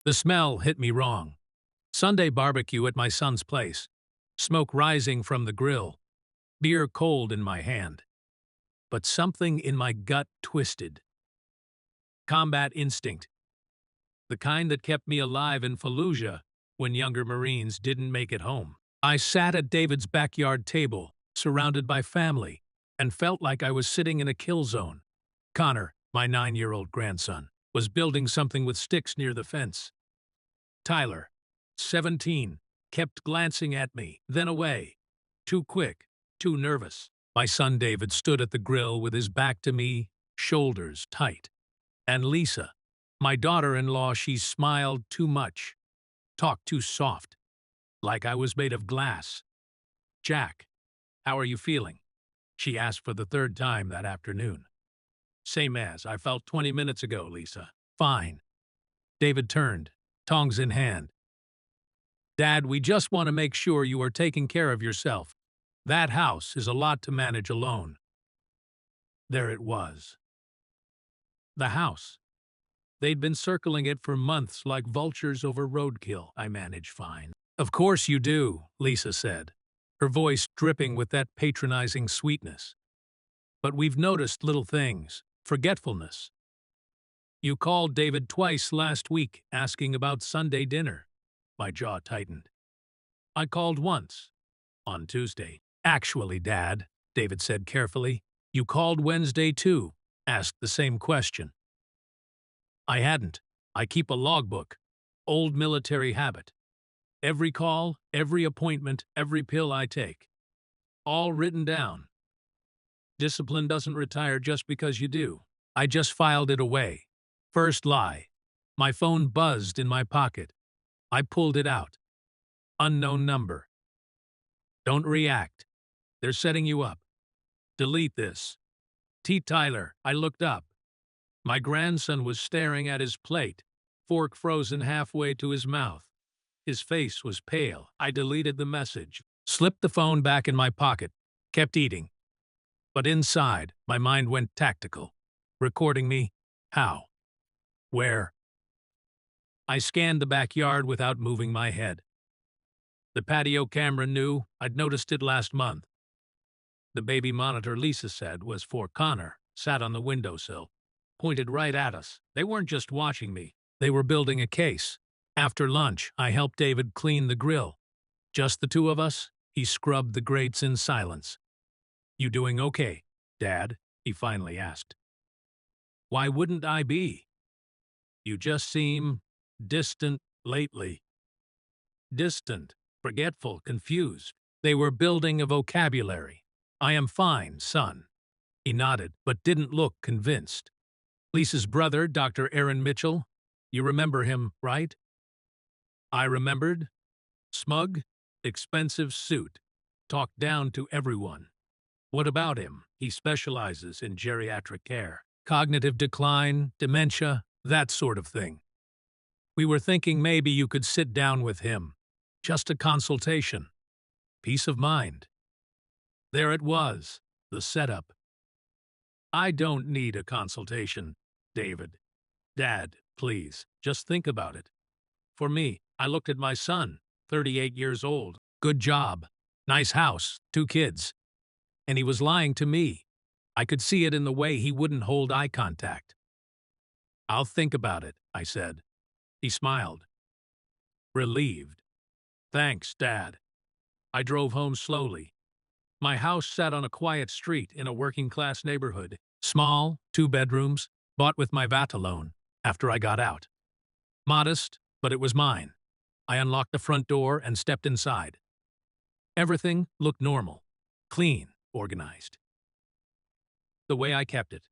The smell hit me wrong. Sunday barbecue at my son's place. Smoke rising from the grill. Beer cold in my hand. But something in my gut twisted. Combat instinct. The kind that kept me alive in Fallujah when younger Marines didn't make it home. I sat at David's backyard table, surrounded by family, and felt like I was sitting in a kill zone. Connor, my 9-year-old grandson, was building something with sticks near the fence. Tyler, 17, kept glancing at me, then away. Too quick, too nervous. My son David stood at the grill with his back to me, shoulders tight. And Lisa, my daughter-in-law, she smiled too much, talked too soft, like I was made of glass. "Jack, how are you feeling?" she asked for the third time that afternoon. "Same as I felt 20 minutes ago, Lisa." "Fine." David turned, tongs in hand. "Dad, we just want to make sure you are taking care of yourself. That house is a lot to manage alone." There it was. The house. They'd been circling it for months like vultures over roadkill. "I manage fine." "Of course you do," Lisa said, her voice dripping with that patronizing sweetness. "But we've noticed little things. Forgetfulness. You called David twice last week asking about Sunday dinner." My jaw tightened. "I called once. On Tuesday." "Actually, Dad," David said carefully, "you called Wednesday too, asked the same question." "I hadn't. I keep a logbook. Old military habit. Every call, every appointment, every pill I take. All written down. Discipline doesn't retire just because you do." I just filed it away. First lie. My phone buzzed in my pocket. I pulled it out. Unknown number. "Don't react. They're setting you up. Delete this." T. Tyler, I looked up. My grandson was staring at his plate, fork frozen halfway to his mouth. His face was pale. I deleted the message, slipped the phone back in my pocket, kept eating. But inside, my mind went tactical. Recording me? How? Where? I scanned the backyard without moving my head. The patio camera knew. I'd noticed it last month. The baby monitor, Lisa said, was for Connor, sat on the windowsill, pointed right at us. They weren't just watching me. They were building a case. After lunch, I helped David clean the grill. Just the two of us, he scrubbed the grates in silence. "You doing okay, Dad?" he finally asked. "Why wouldn't I be? You just seem distant lately." Distant, forgetful, confused. They were building a vocabulary. "I am fine, son." He nodded, but didn't look convinced. "Lisa's brother, Dr. Aaron Mitchell, you remember him, right?" I remembered. Smug, expensive suit, talked down to everyone. "What about him?" "He specializes in geriatric care. Cognitive decline, dementia, that sort of thing. We were thinking maybe you could sit down with him. Just a consultation. Peace of mind." There it was, the setup. "I don't need a consultation, David. Dad, please, just think about it. For me," I looked at my son, 38 years old. "Good job. Nice house, 2 kids." And he was lying to me. I could see it in the way he wouldn't hold eye contact. "I'll think about it," I said. He smiled. Relieved. "Thanks, Dad." I drove home slowly. My house sat on a quiet street in a working-class neighborhood. Small, 2 bedrooms, bought with my VAT loan after I got out. Modest, but it was mine. I unlocked the front door and stepped inside. Everything looked normal, clean, organized. The way I kept it.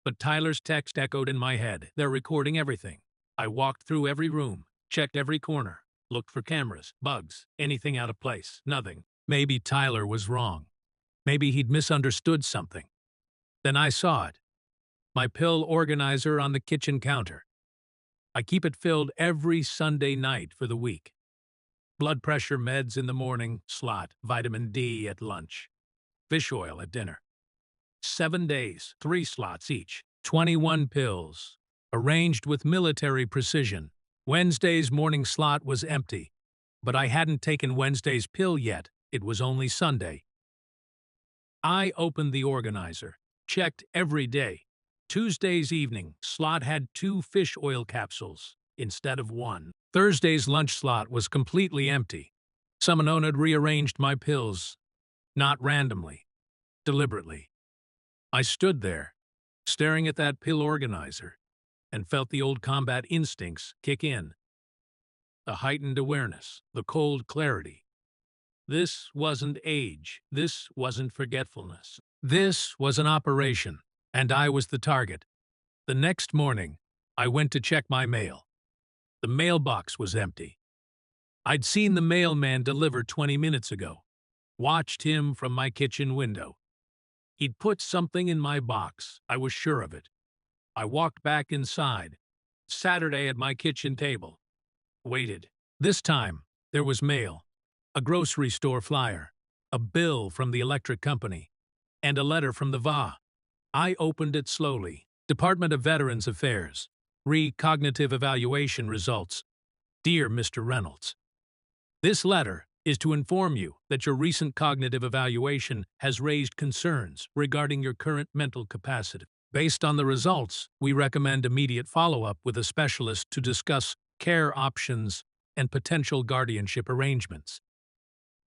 But Tyler's text echoed in my head. "They're recording everything." I walked through every room, checked every corner, looked for cameras, bugs, anything out of place. Nothing. Maybe Tyler was wrong. Maybe he'd misunderstood something. Then I saw it. My pill organizer on the kitchen counter. I keep it filled every Sunday night for the week. Blood pressure meds in the morning, slot, vitamin D at lunch, fish oil at dinner. 7 days, 3 slots each, 21 pills, arranged with military precision. Wednesday's morning slot was empty, but I hadn't taken Wednesday's pill yet. It was only Sunday. I opened the organizer, checked every day. Tuesday's evening slot had 2 fish oil capsules instead of 1. Thursday's lunch slot was completely empty. Someone had rearranged my pills, not randomly, deliberately. I stood there, staring at that pill organizer, and felt the old combat instincts kick in. The heightened awareness, the cold clarity. This wasn't age. This wasn't forgetfulness. This was an operation, and I was the target. The next morning, I went to check my mail. The mailbox was empty. I'd seen the mailman deliver 20 minutes ago. Watched him from my kitchen window. He'd put something in my box. I was sure of it. I walked back inside. Saturday at my kitchen table. Waited. This time, there was mail. A grocery store flyer, a bill from the electric company, and a letter from the VA. I opened it slowly. Department of Veterans Affairs. Cognitive evaluation results. Dear Mr. Reynolds, this letter is to inform you that your recent cognitive evaluation has raised concerns regarding your current mental capacity. Based on the results, we recommend immediate follow-up with a specialist to discuss care options and potential guardianship arrangements.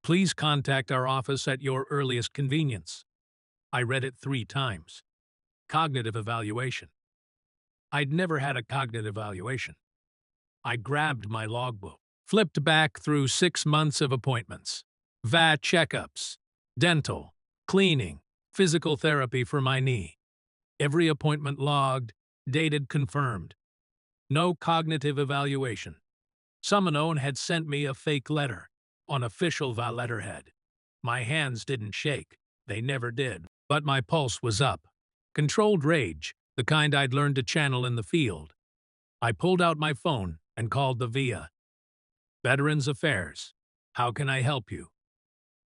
Please contact our office at your earliest convenience. I read it 3 times. Cognitive evaluation. I'd never had a cognitive evaluation. I grabbed my logbook, flipped back through 6 months of appointments, VAT checkups, dental, cleaning, physical therapy for my knee. Every appointment logged, dated confirmed. No cognitive evaluation. Someone had sent me a fake letter on official VA letterhead. My hands didn't shake. They never did. But my pulse was up. Controlled rage, the kind I'd learned to channel in the field. I pulled out my phone and called the VA. Veterans Affairs. How can I help you?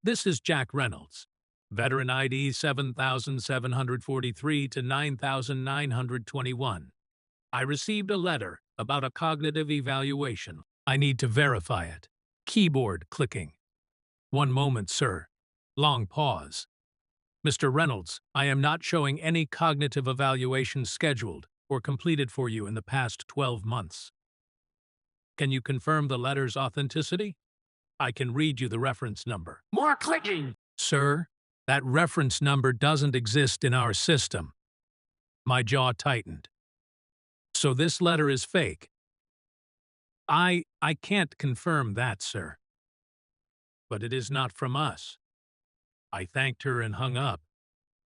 This is Jack Reynolds. Veteran ID 7743 to 9921. I received a letter about a cognitive evaluation. I need to verify it. Keyboard clicking. 1 moment, sir. Long pause. Mr. Reynolds, I am not showing any cognitive evaluation scheduled or completed for you in the past 12 months. Can you confirm the letter's authenticity? I can read you the reference number. More clicking! Sir, that reference number doesn't exist in our system. My jaw tightened. So this letter is fake. I can't confirm that, sir. But it is not from us. I thanked her and hung up.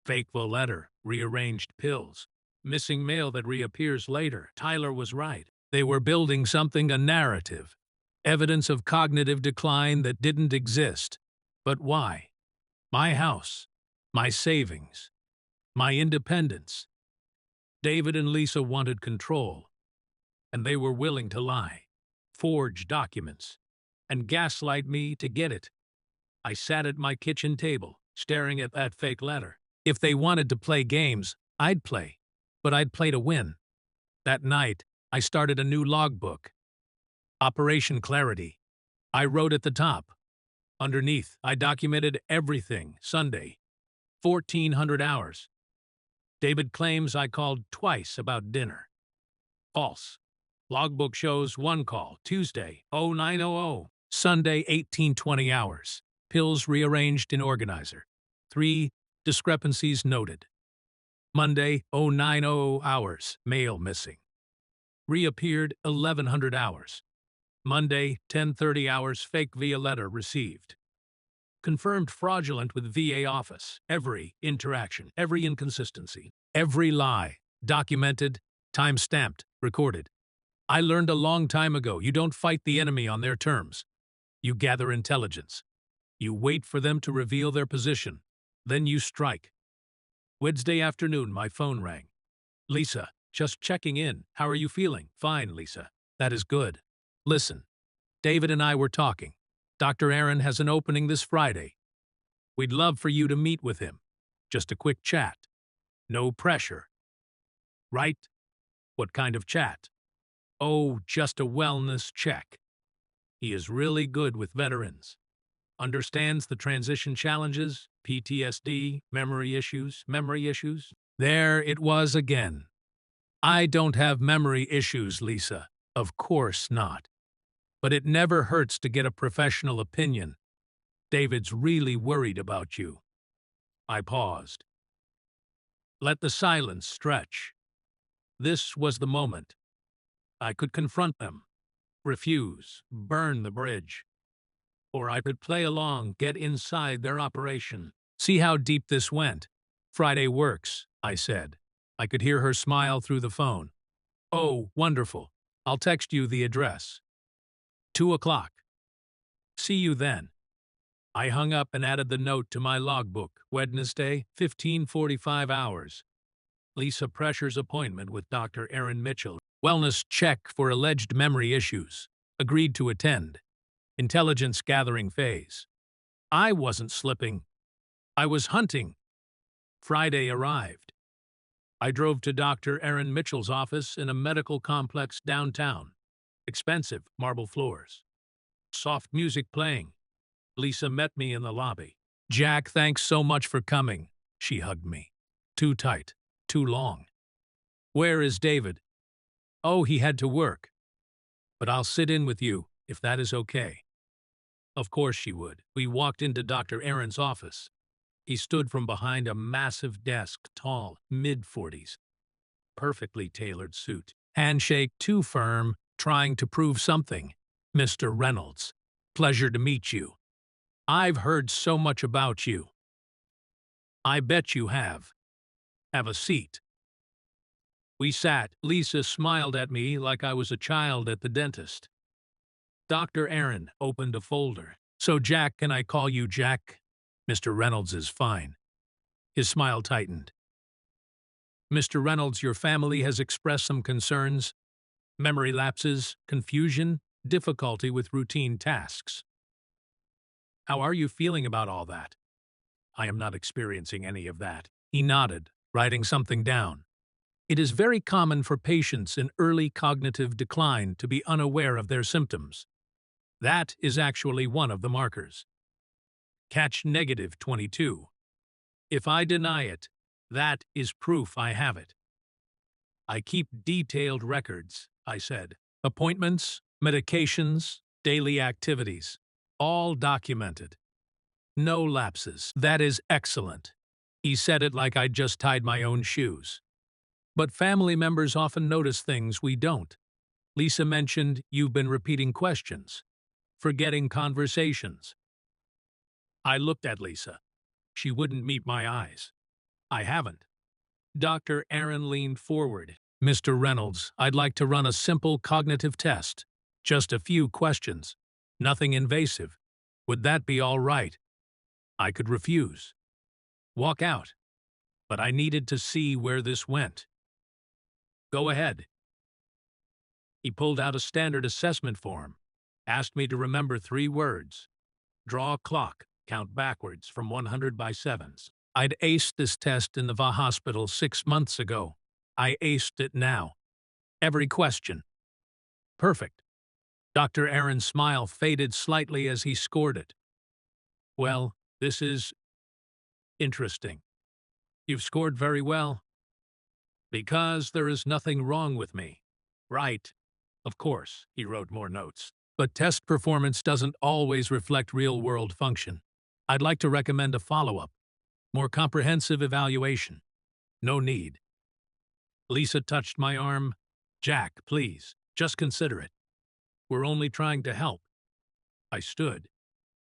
Fake letter, rearranged pills, missing mail that reappears later. Tyler was right. They were building something, a narrative. Evidence of cognitive decline that didn't exist. But why? My house, my savings, my independence. David and Lisa wanted control, and they were willing to lie, forge documents, and gaslight me to get it. I sat at my kitchen table, staring at that fake letter. If they wanted to play games, I'd play, but I'd play to win. That night, I started a new logbook. Operation Clarity. I wrote at the top. Underneath, I documented everything. Sunday, 1400 hours. David claims I called twice about dinner. False. Logbook shows 1 call, Tuesday, 0900. Sunday, 1820 hours. Pills rearranged in organizer. 3 discrepancies noted. Monday, 0900 hours. Mail missing. Reappeared 1100 hours. Monday, 1030 hours. Fake VA letter received. Confirmed fraudulent with VA office. Every interaction, every inconsistency, every lie. Documented, time-stamped, recorded. I learned a long time ago, you don't fight the enemy on their terms. You gather intelligence. You wait for them to reveal their position. Then you strike. Wednesday afternoon, my phone rang. Lisa, just checking in. How are you feeling? Fine, Lisa. That is good. Listen, David and I were talking. Dr. Aaron has an opening this Friday. We'd love for you to meet with him. Just a quick chat. No pressure. Right? What kind of chat? Oh, just a wellness check. He is really good with veterans. Understands the transition challenges, PTSD, memory issues, memory issues. There it was again. I don't have memory issues, Lisa. Of course not. But it never hurts to get a professional opinion. David's really worried about you. I paused. Let the silence stretch. This was the moment. I could confront them, refuse, burn the bridge. Or I could play along, get inside their operation. See how deep this went. Friday works, I said. I could hear her smile through the phone. Oh, wonderful. I'll text you the address. 2 o'clock. See you then. I hung up and added the note to my logbook. Wednesday, 15:45 hours. Lisa Pressure's appointment with Dr. Aaron Mitchell. Wellness check for alleged memory issues. Agreed to attend. Intelligence gathering phase. I wasn't slipping. I was hunting. Friday arrived. I drove to Dr. Aaron Mitchell's office in a medical complex downtown. Expensive marble floors. Soft music playing. Lisa met me in the lobby. Jack, thanks so much for coming. She hugged me. Too tight. Too long. Where is David? Oh, he had to work. But I'll sit in with you, if that is okay. Of course she would. We walked into Dr. Aaron's office. He stood from behind a massive desk, tall, mid-40s. Perfectly tailored suit. Handshake too firm, trying to prove something. Mr. Reynolds, pleasure to meet you. I've heard so much about you. I bet you have. Have a seat. We sat. Lisa smiled at me like I was a child at the dentist. Dr. Aaron opened a folder. So Jack, can I call you Jack? Mr. Reynolds is fine. His smile tightened. Mr. Reynolds, your family has expressed some concerns. Memory lapses, confusion, difficulty with routine tasks. How are you feeling about all that? I am not experiencing any of that. He nodded, writing something down. It is very common for patients in early cognitive decline to be unaware of their symptoms. That is actually one of the markers. Catch negative 22. If I deny it, that is proof I have it. I keep detailed records, I said. Appointments, medications, daily activities, all documented. No lapses. That is excellent. He said it like I'd just tied my own shoes. But family members often notice things we don't. Lisa mentioned you've been repeating questions, forgetting conversations. I looked at Lisa. She wouldn't meet my eyes. I haven't. Dr. Aaron leaned forward. Mr. Reynolds, I'd like to run a simple cognitive test. Just a few questions. Nothing invasive. Would that be all right? I could refuse. Walk out. But I needed to see where this went. Go ahead. He pulled out a standard assessment form, asked me to remember 3 words. Draw a clock, count backwards from 100 by 7s. I'd aced this test in the VA hospital 6 months ago. I aced it now. Every question. Perfect. Dr. Aaron's smile faded slightly as he scored it. Well, this is interesting. You've scored very well. Because there is nothing wrong with me. Right. Of course, he wrote more notes. But test performance doesn't always reflect real-world function. I'd like to recommend a follow-up. More comprehensive evaluation. No need. Lisa touched my arm. Jack, please, just consider it. We're only trying to help. I stood.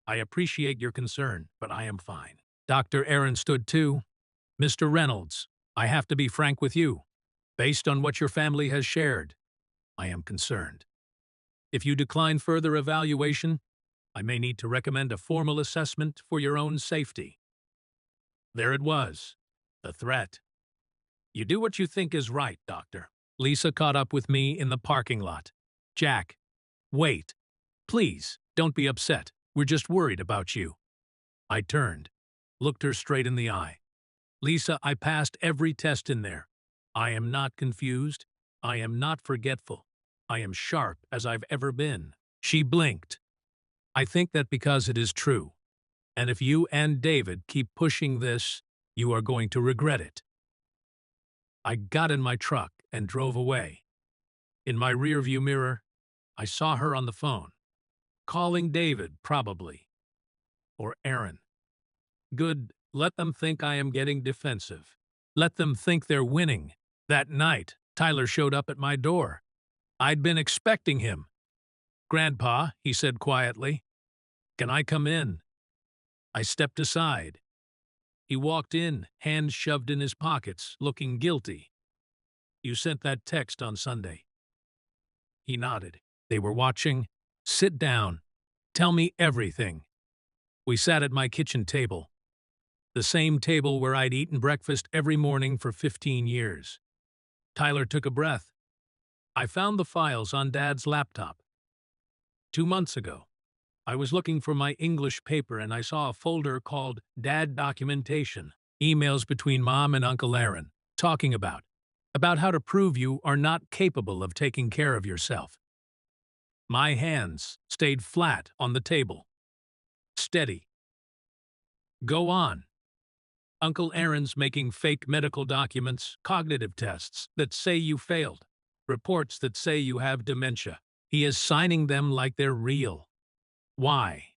I appreciate your concern, but I am fine. Dr. Aaron stood too. Mr. Reynolds, I have to be frank with you. Based on what your family has shared, I am concerned. If you decline further evaluation, I may need to recommend a formal assessment for your own safety. There it was, the threat. You do what you think is right, Doctor. Lisa caught up with me in the parking lot. Jack, wait. Please, don't be upset. We're just worried about you. I turned, looked her straight in the eye. Lisa, I passed every test in there. I am not confused. I am not forgetful. I am sharp as I've ever been. She blinked. I think that because it is true. And if you and David keep pushing this, you are going to regret it. I got in my truck and drove away. In my rearview mirror, I saw her on the phone. Calling David, probably. Or Aaron. Good, let them think I am getting defensive. Let them think they're winning. That night, Tyler showed up at my door. I'd been expecting him. "Grandpa," he said quietly, "can I come in?" I stepped aside. He walked in, hands shoved in his pockets, looking guilty. "You sent that text on Sunday." He nodded. "They were watching. Sit down. Tell me everything." We sat at my kitchen table, the same table where I'd eaten breakfast every morning for 15 years. Tyler took a breath. "I found the files on Dad's laptop. 2 months ago, I was looking for my English paper and I saw a folder called Dad Documentation, emails between Mom and Uncle Aaron, talking about how to prove you are not capable of taking care of yourself." My hands stayed flat on the table. Steady. "Go on." "Uncle Aaron's making fake medical documents, cognitive tests that say you failed, reports that say you have dementia. He is signing them like they're real." "Why?"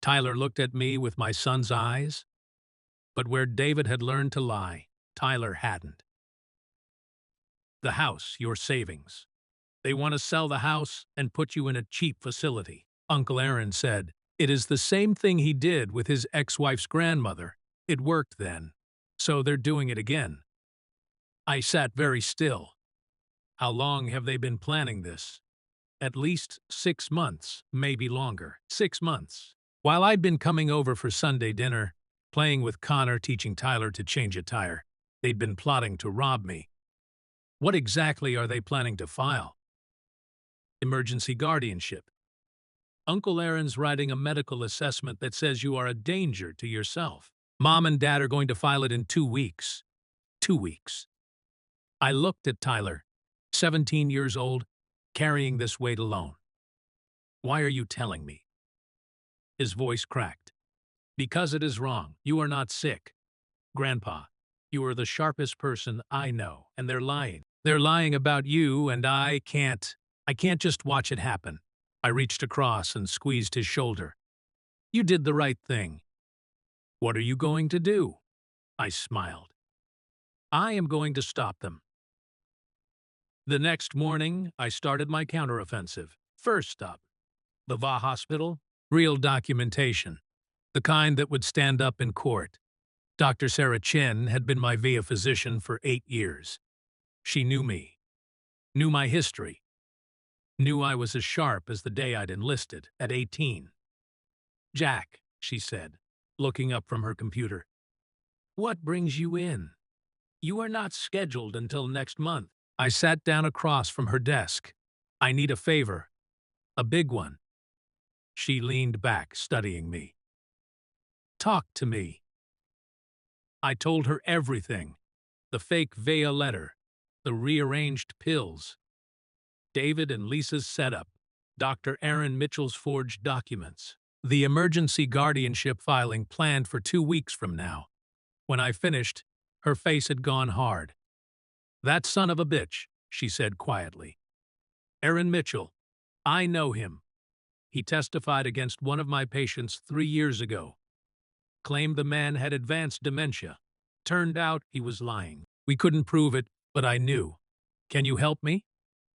Tyler looked at me with my son's eyes. But where David had learned to lie, Tyler hadn't. "The house, your savings. They want to sell the house and put you in a cheap facility." Uncle Aaron said, "It is the same thing he did with his ex-wife's grandmother. It worked then. So they're doing it again." I sat very still. How long have they been planning this? At least 6 months, maybe longer. 6 months. While I'd been coming over for Sunday dinner, playing with Connor, teaching Tyler to change a tire, they'd been plotting to rob me. What exactly are they planning to file? Emergency guardianship. Uncle Aaron's writing a medical assessment that says you are a danger to yourself. Mom and Dad are going to file it in 2 weeks. 2 weeks. I looked at Tyler, 17 years old, carrying this weight alone. "Why are you telling me?" His voice cracked. "Because it is wrong. You are not sick. Grandpa, you are the sharpest person I know, and they're lying. They're lying about you, and I can't just watch it happen." I reached across and squeezed his shoulder. "You did the right thing." "What are you going to do?" I smiled. "I am going to stop them." The next morning, I started my counteroffensive. First stop, the VA hospital, real documentation, the kind that would stand up in court. Dr. Sarah Chen had been my VA physician for 8 years. She knew me, knew my history, knew I was as sharp as the day I'd enlisted at 18. "Jack," she said, looking up from her computer, "what brings you in? You are not scheduled until next month." I sat down across from her desk. "I need a favor. A big one." She leaned back, studying me. "Talk to me." I told her everything. The fake VA letter, the rearranged pills, David and Lisa's setup, Dr. Aaron Mitchell's forged documents, the emergency guardianship filing planned for 2 weeks from now. When I finished, her face had gone hard. "That son of a bitch," she said quietly. "Aaron Mitchell. I know him. He testified against one of my patients 3 years ago. Claimed the man had advanced dementia. Turned out he was lying. We couldn't prove it, but I knew. Can you help me?"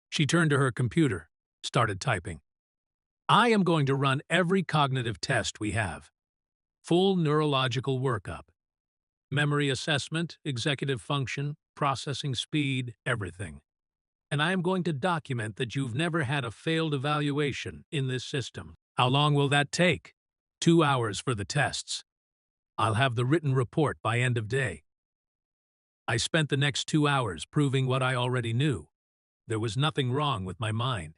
She turned to her computer, started typing. "I am going to run every cognitive test we have. Full neurological workup. Memory assessment, executive function, processing speed, everything. And I am going to document that you've never had a failed evaluation in this system. How long will that take? 2 hours for the tests. I'll have the written report by end of day." I spent the next 2 hours proving what I already knew. There was nothing wrong with my mind.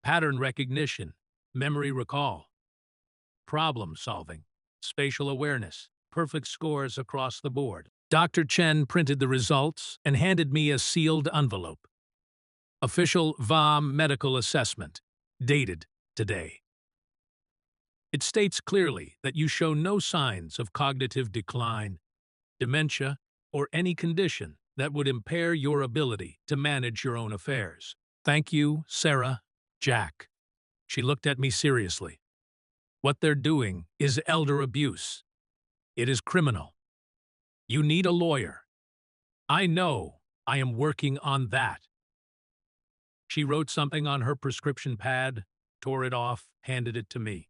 Pattern recognition, memory recall, problem solving, spatial awareness, perfect scores across the board. Dr. Chen printed the results and handed me a sealed envelope. Official VAM medical assessment, dated today. It states clearly that you show no signs of cognitive decline, dementia, or any condition that would impair your ability to manage your own affairs. Thank you, Sarah, Jack. She looked at me seriously. What they're doing is elder abuse. It is criminal. You need a lawyer. I know. I am working on that. She wrote something on her prescription pad, tore it off, handed it to me.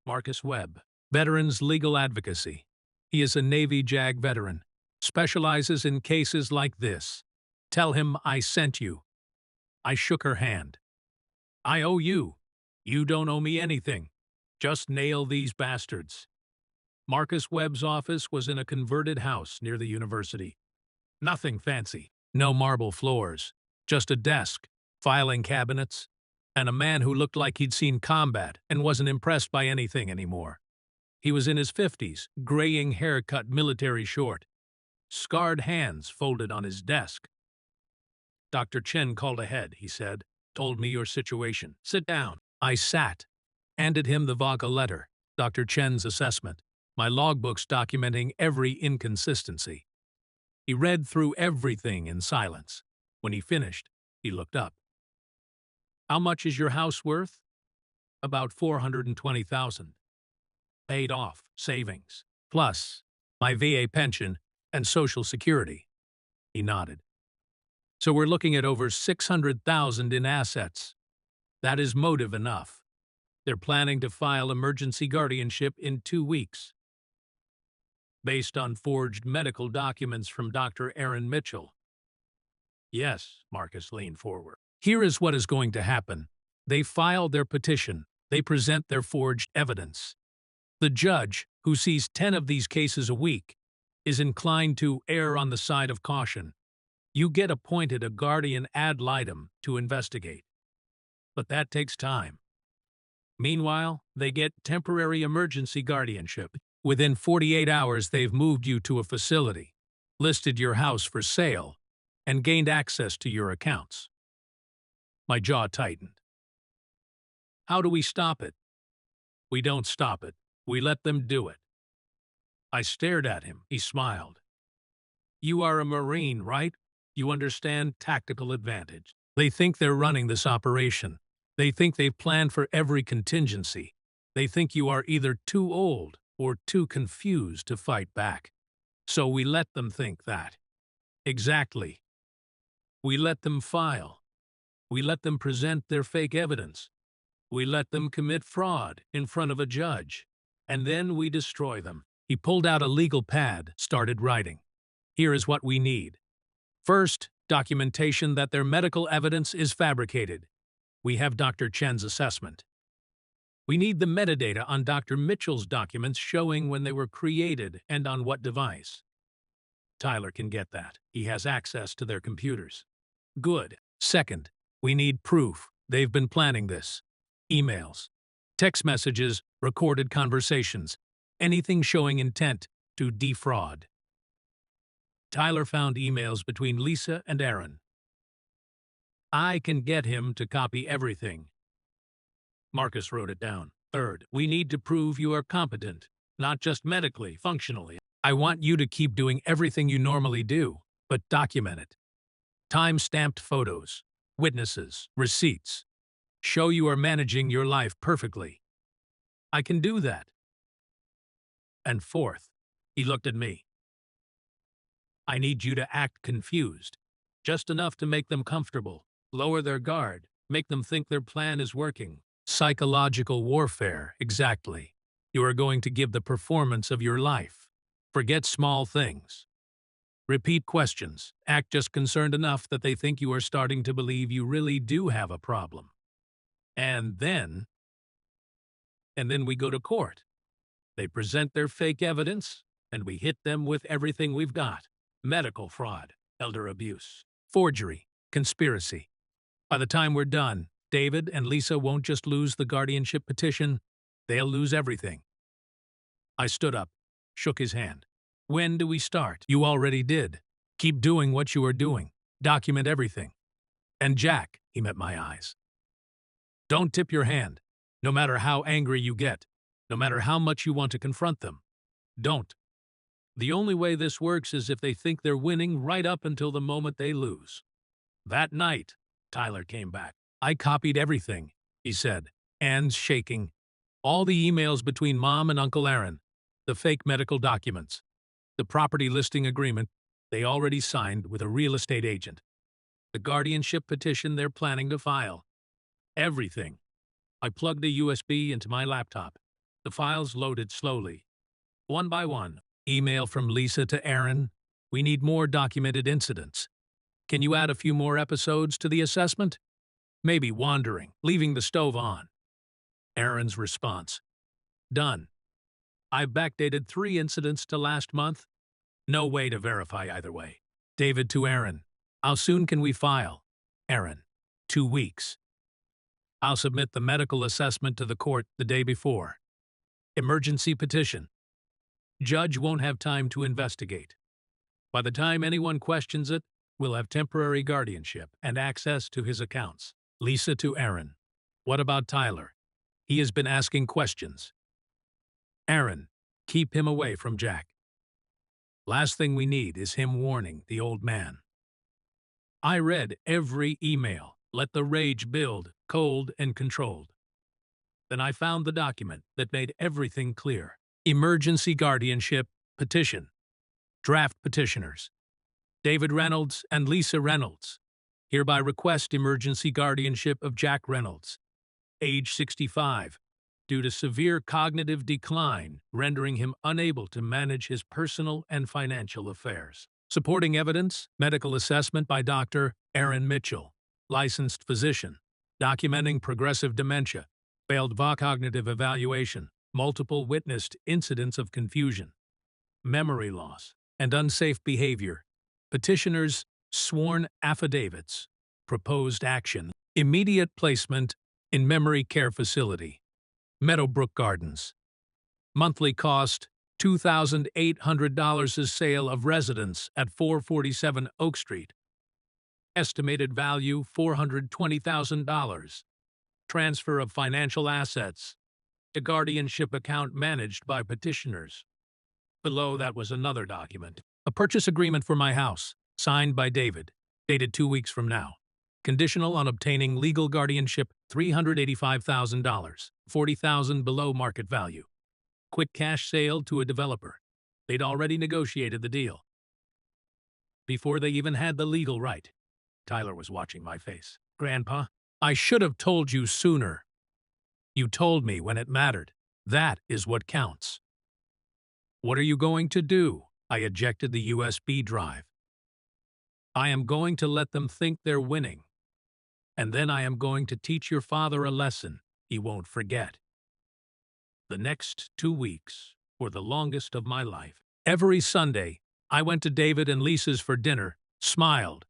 Marcus Webb, Veterans Legal Advocacy. He is a Navy JAG veteran, specializes in cases like this. Tell him I sent you. I shook her hand. I owe you. You don't owe me anything. Just nail these bastards. Marcus Webb's office was in a converted house near the university. Nothing fancy. No marble floors. Just a desk, filing cabinets, and a man who looked like he'd seen combat and wasn't impressed by anything anymore. He was in his 50s, graying haircut, military short. Scarred hands folded on his desk. Dr. Chen called ahead, he said. Told me your situation. Sit down. I sat. Handed him the Vaga letter, Dr. Chen's assessment, my logbooks documenting every inconsistency. He read through everything in silence. When he finished, he looked up. How much is your house worth? About $420,000. Paid off, savings, plus my VA pension and Social Security. He nodded. So we're looking at over $600,000 in assets. That is motive enough. They're planning to file emergency guardianship in 2 weeks. Based on forged medical documents from Dr. Aaron Mitchell. Yes, Marcus leaned forward. Here is what is going to happen. They file their petition. They present their forged evidence. The judge, who sees 10 of these cases a week, is inclined to err on the side of caution. You get appointed a guardian ad litem to investigate. But that takes time. Meanwhile, they get temporary emergency guardianship. Within 48 hours, they've moved you to a facility, listed your house for sale, and gained access to your accounts. My jaw tightened. How do we stop it? We don't stop it. We let them do it. I stared at him. He smiled. You are a Marine, right? You understand tactical advantage. They think they're running this operation. They think they've planned for every contingency. They think you are either too old or too confused to fight back. So we let them think that. Exactly. We let them file. We let them present their fake evidence. We let them commit fraud in front of a judge. And then we destroy them. He pulled out a legal pad, started writing. Here is what we need. First, documentation that their medical evidence is fabricated. We have Dr. Chen's assessment. We need the metadata on Dr. Mitchell's documents showing when they were created and on what device. Tyler can get that. He has access to their computers. Good. Second, we need proof they've been planning this. Emails, text messages, recorded conversations, anything showing intent to defraud. Tyler found emails between Lisa and Aaron. I can get him to copy everything. Marcus wrote it down. Third, we need to prove you are competent, not just medically, functionally. I want you to keep doing everything you normally do, but document it. Time-stamped photos, witnesses, receipts. Show you are managing your life perfectly. I can do that. And fourth, he looked at me. I need you to act confused, just enough to make them comfortable, lower their guard, make them think their plan is working. Psychological warfare, exactly. You are going to give the performance of your life. Forget small things. Repeat questions. Act just concerned enough that they think you are starting to believe you really do have a problem. And then we go to court. They present their fake evidence, and we hit them with everything we've got. Medical fraud, elder abuse, forgery, conspiracy. By the time we're done, David and Lisa won't just lose the guardianship petition, they'll lose everything. I stood up, shook his hand. When do we start? You already did. Keep doing what you are doing. Document everything. And Jack, he met my eyes. Don't tip your hand, no matter how angry you get, no matter how much you want to confront them. Don't. The only way this works is if they think they're winning right up until the moment they lose. That night, Tyler came back. I copied everything, he said, hands shaking. All the emails between Mom and Uncle Aaron, the fake medical documents, the property listing agreement they already signed with a real estate agent, the guardianship petition they're planning to file. Everything. I plugged a USB into my laptop. The files loaded slowly. One by one. Email from Lisa to Aaron. We need more documented incidents. Can you add a few more episodes to the assessment? Maybe wandering, leaving the stove on. Aaron's response. Done. I've backdated 3 incidents to last month. No way to verify either way. David to Aaron. How soon can we file? Aaron. 2 weeks. I'll submit the medical assessment to the court the day before. Emergency petition. Judge won't have time to investigate. By the time anyone questions it, we'll have temporary guardianship and access to his accounts. Lisa to Aaron. What about Tyler? He has been asking questions. Aaron. Keep him away from Jack. Last thing we need is him warning the old man. I read every email. Let the rage build, cold and controlled. Then I found the document that made everything clear. Emergency guardianship petition. Draft petitioners. David Reynolds and Lisa Reynolds. Hereby request emergency guardianship of Jack Reynolds, age 65, due to severe cognitive decline, rendering him unable to manage his personal and financial affairs. Supporting evidence, medical assessment by Dr. Aaron Mitchell, licensed physician, documenting progressive dementia, failed cognitive evaluation, multiple witnessed incidents of confusion, memory loss, and unsafe behavior. Petitioners' sworn affidavits, proposed action, immediate placement in memory care facility, Meadowbrook Gardens. Monthly cost, $2,800 sale of residence at 447 Oak Street. Estimated value, $420,000. Transfer of financial assets. A guardianship account managed by petitioners. Below that was another document. A purchase agreement for my house, signed by David, dated 2 weeks from now. Conditional on obtaining legal guardianship, $385,000, $40,000 below market value. Quick cash sale to a developer. They'd already negotiated the deal. Before they even had the legal right. Tyler was watching my face. Grandpa, I should have told you sooner. You told me when it mattered. That is what counts. What are you going to do? I ejected the USB drive. I am going to let them think they're winning. And then I am going to teach your father a lesson he won't forget. The next 2 weeks were the longest of my life. Every Sunday, I went to David and Lisa's for dinner, smiled,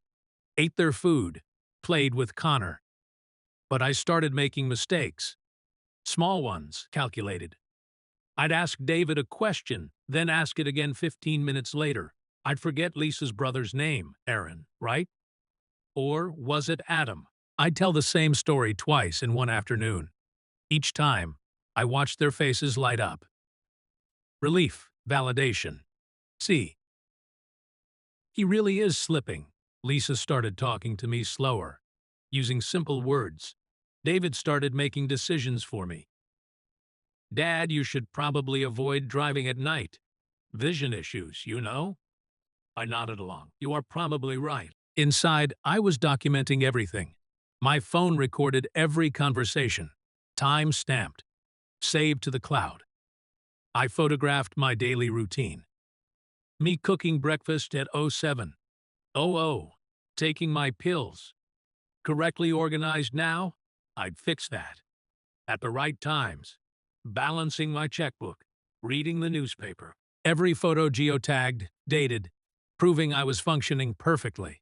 ate their food, played with Connor. But I started making mistakes. Small ones, calculated. I'd ask David a question, then ask it again 15 minutes later. I'd forget Lisa's brother's name, Aaron, right? Or was it Adam? I'd tell the same story twice in one afternoon. Each time, I watched their faces light up. Relief, validation. See. He really is slipping. Lisa started talking to me slower, using simple words. David started making decisions for me. Dad, you should probably avoid driving at night. Vision issues, you know? I nodded along. You are probably right. Inside, I was documenting everything. My phone recorded every conversation, time-stamped, saved to the cloud. I photographed my daily routine. Me cooking breakfast at 07:00, taking my pills. Correctly organized now? I'd fix that. At the right times. Balancing my checkbook. Reading the newspaper. Every photo geotagged, dated, proving I was functioning perfectly.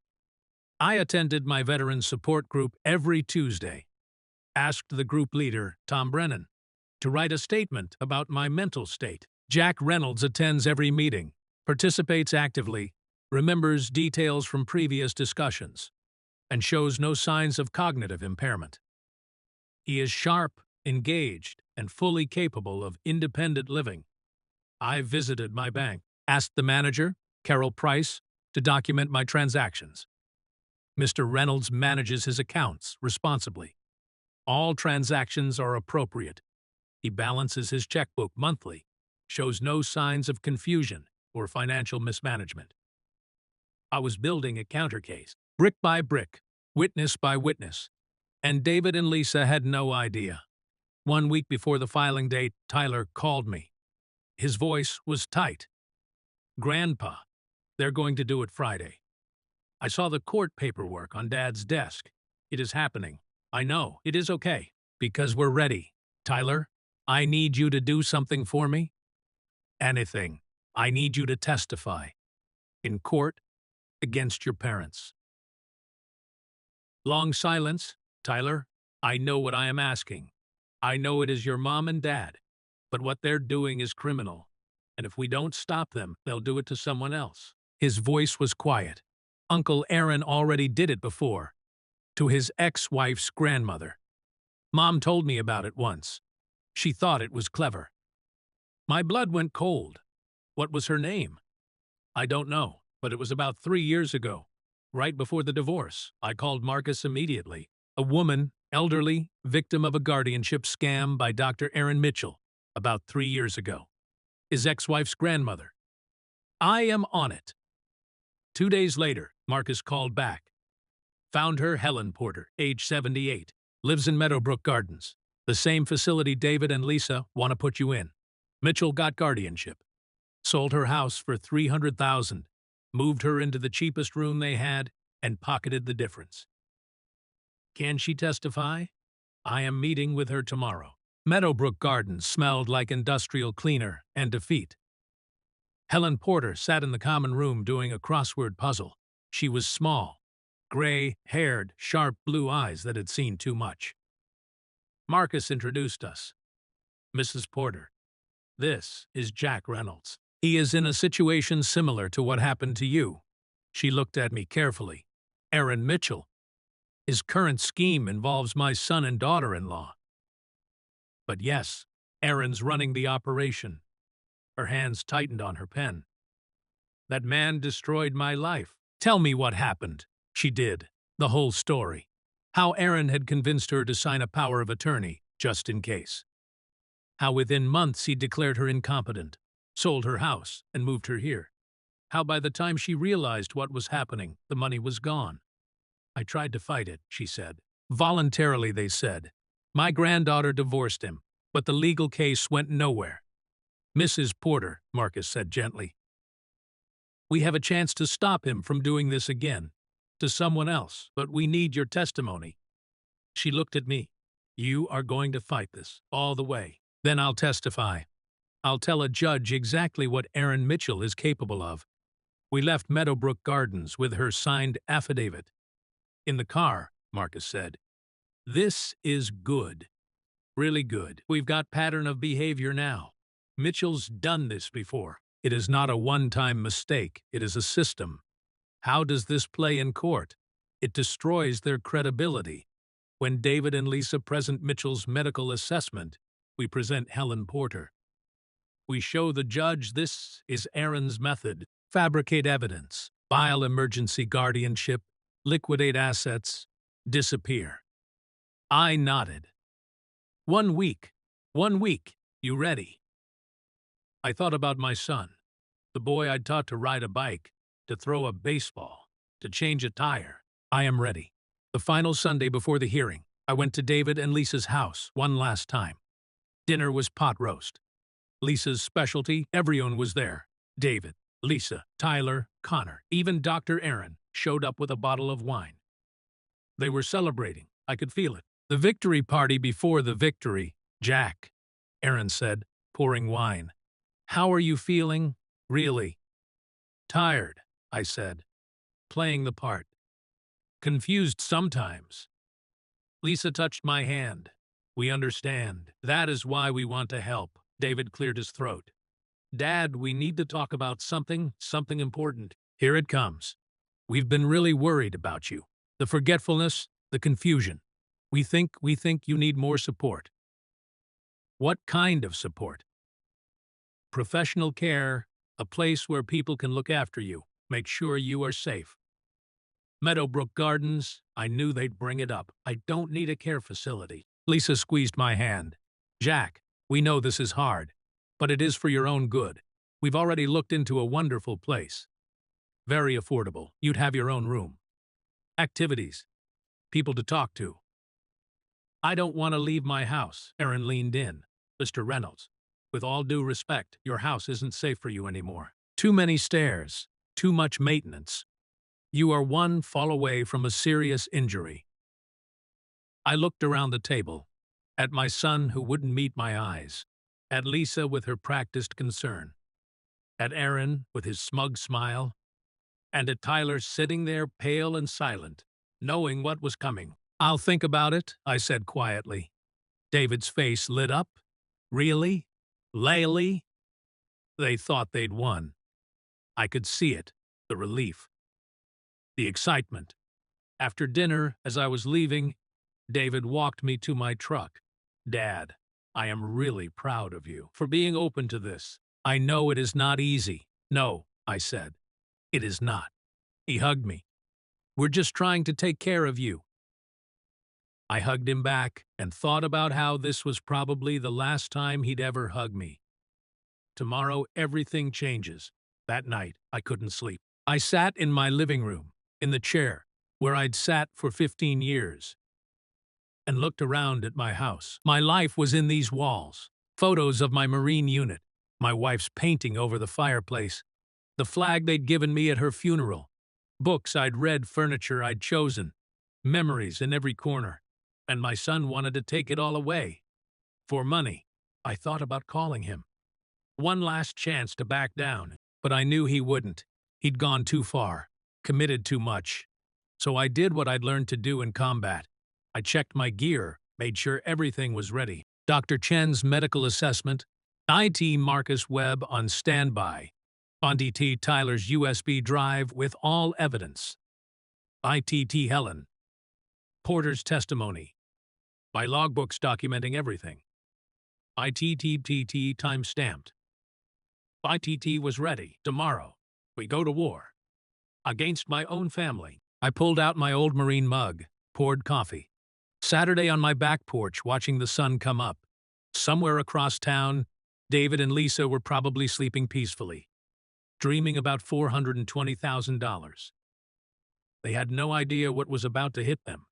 I attended my veteran support group every Tuesday. Asked the group leader, Tom Brennan, to write a statement about my mental state. Jack Reynolds attends every meeting, participates actively, remembers details from previous discussions. and shows no signs of cognitive impairment. He is sharp, engaged, and fully capable of independent living. I visited my bank, asked the manager, Carol Price, to document my transactions. Mr. Reynolds manages his accounts responsibly. All transactions are appropriate. He balances his checkbook monthly, shows no signs of confusion or financial mismanagement. I was building a counter case, brick by brick, witness by witness, and David and Lisa had no idea. 1 week before the filing date, Tyler called me. His voice was tight. "Grandpa, they're going to do it Friday. I saw the court paperwork on Dad's desk. It is happening. I know. It is okay. Because we're ready. Tyler, I need you to do something for me. Anything. I need you to testify. In court, against your parents." Long silence. "Tyler, I know what I am asking. I know it is your mom and dad, but what they're doing is criminal. And if we don't stop them, they'll do it to someone else." His voice was quiet. Uncle Aaron already did it before, to his ex-wife's grandmother. Mom told me about it once. She thought it was clever. My blood went cold. What was her name? I don't know, but it was about 3 years ago, right before the divorce. I called Marcus immediately. A woman, elderly, victim of a guardianship scam by Dr. Aaron Mitchell, about 3 years ago. His ex-wife's grandmother. I am on it. 2 days later, Marcus called back. Found her, Helen Porter, age 78, lives in Meadowbrook Gardens, the same facility David and Lisa want to put you in. Mitchell got guardianship. Sold her house for $300,000, moved her into the cheapest room they had, and pocketed the difference. Can she testify? I am meeting with her tomorrow. Meadowbrook Gardens smelled like industrial cleaner and defeat. Helen Porter sat in the common room doing a crossword puzzle. She was small, gray-haired, sharp blue eyes that had seen too much. Marcus introduced us. "Mrs. Porter, this is Jack Reynolds. He is in a situation similar to what happened to you." She looked at me carefully. "Aaron Mitchell. His current scheme involves my son and daughter-in-law. But yes, Aaron's running the operation." Her hands tightened on her pen. "That man destroyed my life. Tell me what happened." She did. The whole story. How Aaron had convinced her to sign a power of attorney, just in case. How within months he declared her incompetent, sold her house, and moved her here. How by the time she realized what was happening, the money was gone. "I tried to fight it," she said. "Voluntarily," they said. "My granddaughter divorced him, but the legal case went nowhere." "Mrs. Porter," Marcus said gently, "we have a chance to stop him from doing this again, to someone else, but we need your testimony." She looked at me. "You are going to fight this, all the way. Then I'll testify. I'll tell a judge exactly what Aaron Mitchell is capable of." We left Meadowbrook Gardens with her signed affidavit. In the car, Marcus said, "This is good. Really good. We've got pattern of behavior now. Mitchell's done this before. It is not a one-time mistake. It is a system. How does this play in court? It destroys their credibility. When David and Lisa present Mitchell's medical assessment, we present Helen Porter. We show the judge this is Aaron's method. Fabricate evidence, file emergency guardianship, liquidate assets, disappear." I nodded. 1 week. 1 week. You ready? I thought about my son, the boy I'd taught to ride a bike, to throw a baseball, to change a tire. I am ready. The final Sunday before the hearing, I went to David and Lisa's house one last time. Dinner was pot roast. Lisa's specialty, everyone was there. David, Lisa, Tyler, Connor, even Dr. Aaron showed up with a bottle of wine. They were celebrating. I could feel it. "The victory party before the victory, Jack," Aaron said, pouring wine. "How are you feeling, really?" "Tired," I said, playing the part. "Confused sometimes." Lisa touched my hand. "We understand. That is why we want to help." David cleared his throat. "Dad, we need to talk about something important. Here it comes. We've been really worried about you." The forgetfulness, the confusion. We think you need more support. What kind of support? Professional care, a place where people can look after you, make sure you are safe. Meadowbrook Gardens, I knew they'd bring it up. I don't need a care facility. Lisa squeezed my hand. Jack, we know this is hard, but it is for your own good. We've already looked into a wonderful place. Very affordable. You'd have your own room. Activities. People to talk to. I don't want to leave my house. Aaron leaned in. Mr. Reynolds, with all due respect, your house isn't safe for you anymore. Too many stairs. Too much maintenance. You are one fall away from a serious injury. I looked around the table, at my son who wouldn't meet my eyes, at Lisa with her practiced concern, at Aaron with his smug smile, and at Tyler sitting there pale and silent, knowing what was coming. I'll think about it, I said quietly. David's face lit up. Really? Laylee? They thought they'd won. I could see it, the relief, the excitement. After dinner, as I was leaving, David walked me to my truck. Dad, I am really proud of you for being open to this. I know it is not easy. No, I said. It is not. He hugged me. We're just trying to take care of you. I hugged him back and thought about how this was probably the last time he'd ever hug me. Tomorrow, everything changes. That night, I couldn't sleep. I sat in my living room, in the chair, where I'd sat for 15 years, and looked around at my house. My life was in these walls. Photos of my Marine unit, my wife's painting over the fireplace, the flag they'd given me at her funeral, books I'd read, furniture I'd chosen, memories in every corner. And my son wanted to take it all away. For money. I thought about calling him. One last chance to back down, but I knew he wouldn't. He'd gone too far, committed too much. So I did what I'd learned to do in combat. I checked my gear, made sure everything was ready. Dr. Chen's medical assessment, IT Marcus Webb on standby, on DT Tyler's USB drive with all evidence. ITT Helen, Porter's testimony, my logbooks documenting everything. ITTTT time-stamped. ITT was ready. Tomorrow, we go to war. Against my own family. I pulled out my old Marine mug, poured coffee. Saturday on my back porch watching the sun come up. Somewhere across town, David and Lisa were probably sleeping peacefully, dreaming about $420,000. They had no idea what was about to hit them.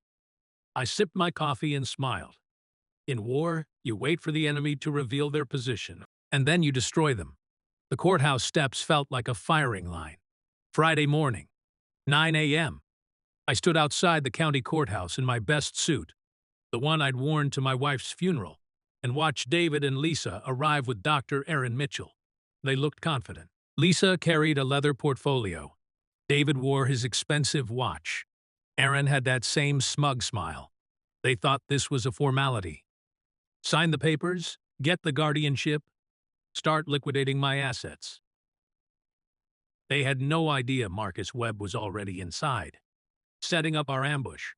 I sipped my coffee and smiled. In war, you wait for the enemy to reveal their position, and then you destroy them. The courthouse steps felt like a firing line. Friday morning, 9 a.m. I stood outside the county courthouse in my best suit, the one I'd worn to my wife's funeral, and watched David and Lisa arrive with Dr. Aaron Mitchell. They looked confident. Lisa carried a leather portfolio. David wore his expensive watch. Aaron had that same smug smile. They thought this was a formality. Sign the papers, get the guardianship, start liquidating my assets. They had no idea Marcus Webb was already inside, setting up our ambush.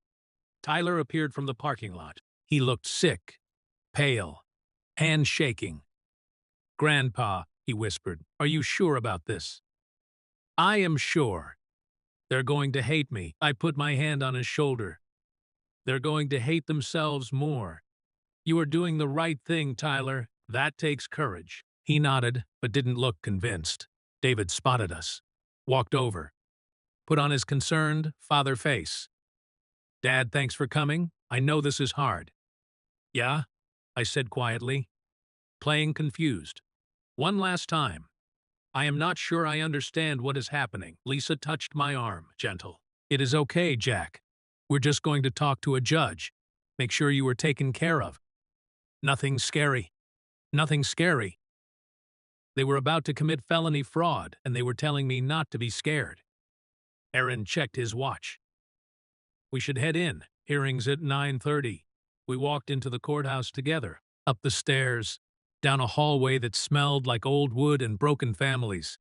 Tyler appeared from the parking lot. He looked sick, pale, hands shaking. "Grandpa," he whispered, "are you sure about this?" "I am sure. They're going to hate me." I put my hand on his shoulder. "They're going to hate themselves more. You are doing the right thing, Tyler. That takes courage." He nodded, but didn't look convinced. David spotted us, walked over, put on his concerned father face. "Dad, thanks for coming. I know this is hard." "Yeah," I said quietly, playing confused. "One last time. I am not sure I understand what is happening." Lisa touched my arm, gentle. "It is okay, Jack. We're just going to talk to a judge. Make sure you are taken care of. Nothing scary. Nothing scary." They were about to commit felony fraud, and they were telling me not to be scared. Aaron checked his watch. "We should head in. Hearings at 9:30. We walked into the courthouse together, up the stairs, down a hallway that smelled like old wood and broken families.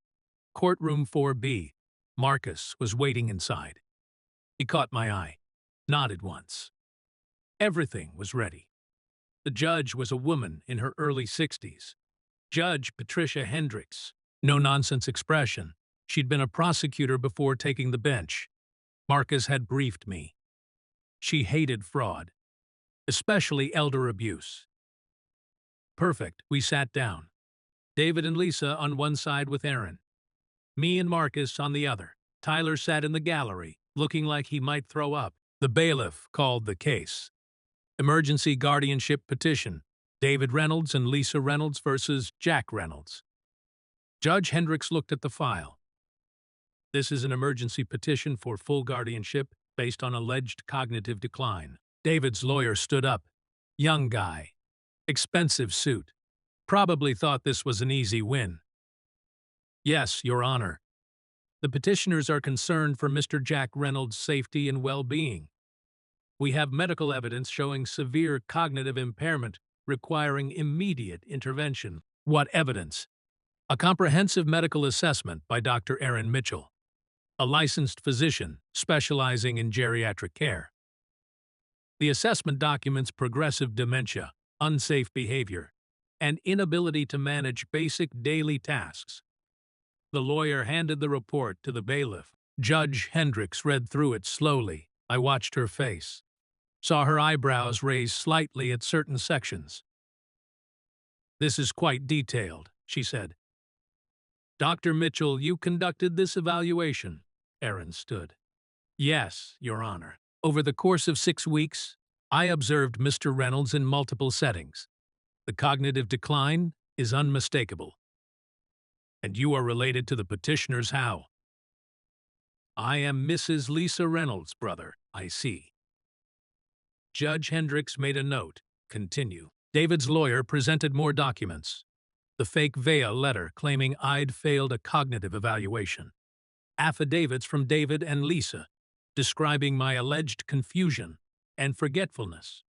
Courtroom 4B. Marcus was waiting inside. He caught my eye. nodded once. Everything was ready. The judge was a woman in her early 60s. Judge Patricia Hendricks. No-nonsense expression. She'd been a prosecutor before taking the bench. Marcus had briefed me. She hated fraud, especially elder abuse. Perfect. We sat down. David and Lisa on one side with Aaron. Me and Marcus on the other. Tyler sat in the gallery, looking like he might throw up. The bailiff called the case. Emergency guardianship petition. David Reynolds and Lisa Reynolds versus Jack Reynolds. Judge Hendricks looked at the file. This is an emergency petition for full guardianship based on alleged cognitive decline. David's lawyer stood up. Young guy. Expensive suit. Probably thought this was an easy win. Yes, Your Honor. The petitioners are concerned for Mr. Jack Reynolds' safety and well-being. We have medical evidence showing severe cognitive impairment requiring immediate intervention. What evidence? A comprehensive medical assessment by Dr. Aaron Mitchell, a licensed physician specializing in geriatric care. The assessment documents progressive dementia, unsafe behavior, and inability to manage basic daily tasks. The lawyer handed the report to the bailiff. Judge Hendricks read through it slowly. I watched her face. Saw her eyebrows raise slightly at certain sections. This is quite detailed, she said. Dr. Mitchell, you conducted this evaluation. Aaron stood. Yes, Your Honor. Over the course of 6 weeks, I observed Mr. Reynolds in multiple settings. The cognitive decline is unmistakable. And you are related to the petitioners how? I am Mrs. Lisa Reynolds' brother, I see. Judge Hendricks made a note. Continue. David's lawyer presented more documents. The fake VEA letter claiming I'd failed a cognitive evaluation. Affidavits from David and Lisa describing my alleged confusion and forgetfulness.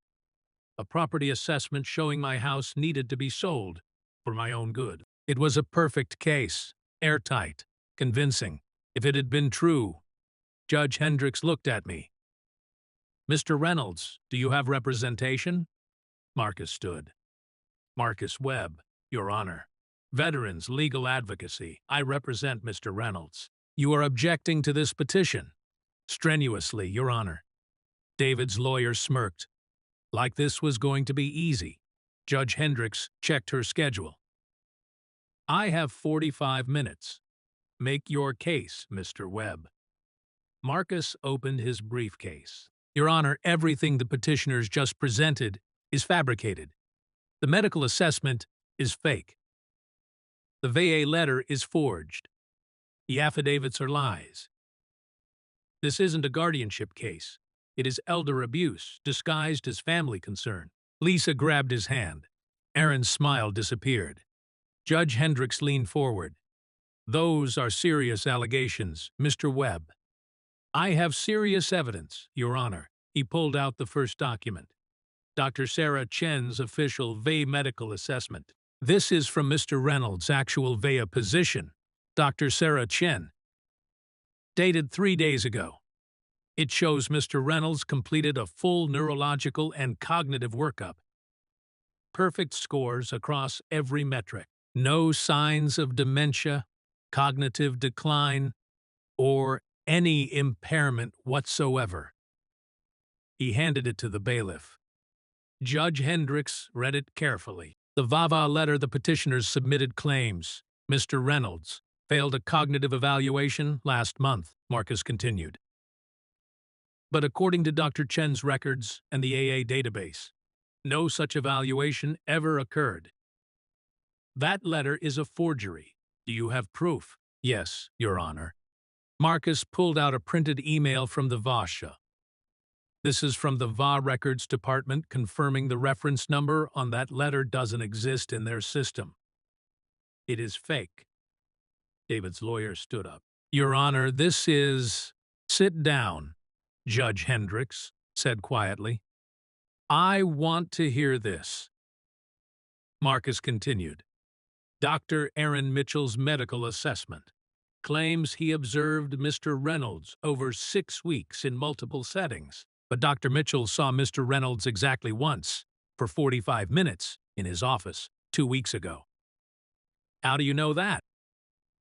A property assessment showing my house needed to be sold for my own good. It was a perfect case, airtight, convincing. If it had been true, Judge Hendricks looked at me. Mr. Reynolds, do you have representation? Marcus stood. Marcus Webb, Your Honor. Veterans Legal Advocacy. I represent Mr. Reynolds. You are objecting to this petition? Strenuously, Your Honor. David's lawyer smirked. Like this was going to be easy. Judge Hendricks checked her schedule. I have 45 minutes. Make your case, Mr. Webb. Marcus opened his briefcase. Your Honor, everything the petitioners just presented is fabricated. The medical assessment is fake. The VA letter is forged. The affidavits are lies. This isn't a guardianship case. It is elder abuse disguised as family concern. Lisa grabbed his hand. Aaron's smile disappeared. Judge Hendricks leaned forward. Those are serious allegations, Mr. Webb. I have serious evidence, Your Honor. He pulled out the first document. Dr. Sarah Chen's official VA medical assessment. This is from Mr. Reynolds' actual VA position, Dr. Sarah Chen. Dated 3 days ago. It shows Mr. Reynolds completed a full neurological and cognitive workup. Perfect scores across every metric. No signs of dementia, cognitive decline, or any impairment whatsoever. He handed it to the bailiff. Judge Hendricks read it carefully. The VAVA letter the petitioners submitted claims Mr. Reynolds failed a cognitive evaluation last month, Marcus continued. But according to Dr. Chen's records and the AA database, no such evaluation ever occurred. That letter is a forgery. Do you have proof? Yes, Your Honor. Marcus pulled out a printed email from the VASHA. This is from the VA Records Department confirming the reference number on that letter doesn't exist in their system. It is fake. David's lawyer stood up. Your Honor, this is... Sit down, Judge Hendricks said quietly. I want to hear this. Marcus continued. Dr. Aaron Mitchell's medical assessment claims he observed Mr. Reynolds over 6 weeks in multiple settings. But Dr. Mitchell saw Mr. Reynolds exactly once, for 45 minutes, in his office 2 weeks ago. How do you know that?